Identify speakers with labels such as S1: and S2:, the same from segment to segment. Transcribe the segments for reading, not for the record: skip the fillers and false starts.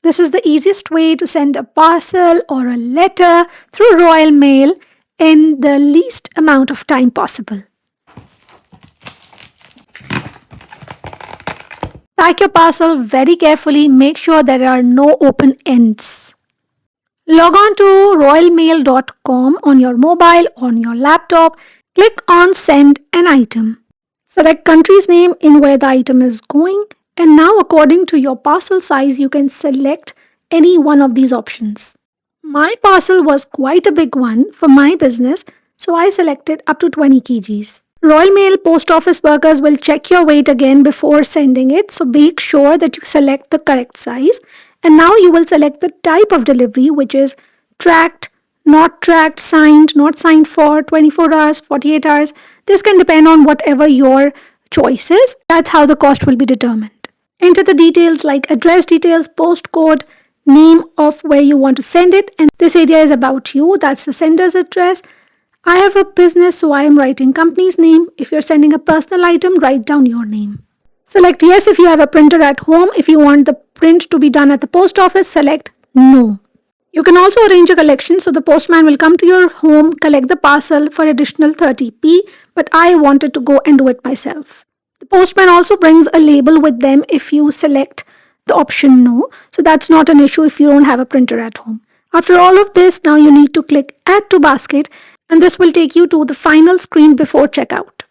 S1: This is the easiest way to send a parcel or a letter through Royal Mail in the least amount of time possible. Pack your parcel very carefully. Make sure there are no open ends. Log on to royalmail.com on your mobile, on your laptop. Click on Send an Item. Select country's name in where the item is going. And now according to your parcel size, you can select any one of these options. My parcel was quite a big one for my business, so I selected up to 20 kgs. Royal Mail post office workers will check your weight again before sending it, so make sure that you select the correct size. And now you will select the type of delivery, which is tracked, not tracked, signed, not signed for 24 hours, 48 hours. This can depend on whatever your choice is. That's how the cost will be determined. Enter the details like address details, postcode, name of where you want to send it, and this area is about you. That's the sender's address. I have a business, so I am writing company's name. If you're sending a personal item, write down your name. Select yes if you have a printer at home. If you want the print to be done at the post office, select no. You can also arrange a collection, so the postman will come to your home, collect the parcel for additional 30p, but I wanted to go and do it myself. The postman also brings a label with them if you select the option no, so that's not an issue if you don't have a printer at home. After all of this, now you need to click Add to Basket, and this will take you to the final screen before checkout.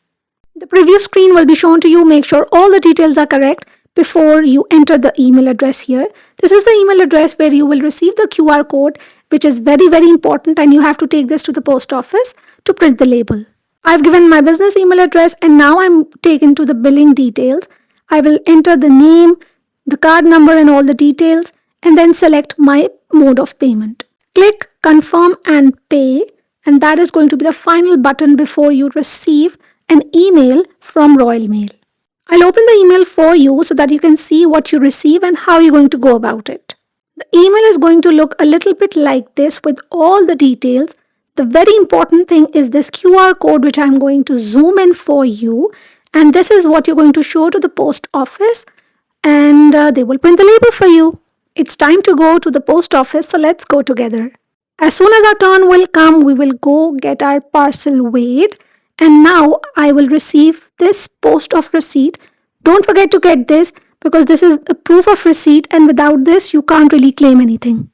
S1: The preview screen will be shown to you. Make sure all the details are correct before you enter the email address here. This is the email address where you will receive the QR code, which is very, very important, and you have to take this to the post office to print the label. I've given my business email address, and now I'm taken to the billing details. I will enter the name, the card number and all the details, and then select my mode of payment. Click Confirm and Pay, and that is going to be the final button before you receive an email from Royal Mail. I'll open the email for you so that you can see what you receive and how you're going to go about it. The email is going to look a little bit like this with all the details. The very important thing is this QR code, which I'm going to zoom in for you, and this is what you're going to show to the post office, and they will print the label for you. It's time to go to the post office, so let's go together. As soon as our turn will come, we will go get our parcel weighed, and now I will receive this post of receipt. Don't forget to get this because this is a proof of receipt, and without this you can't really claim anything.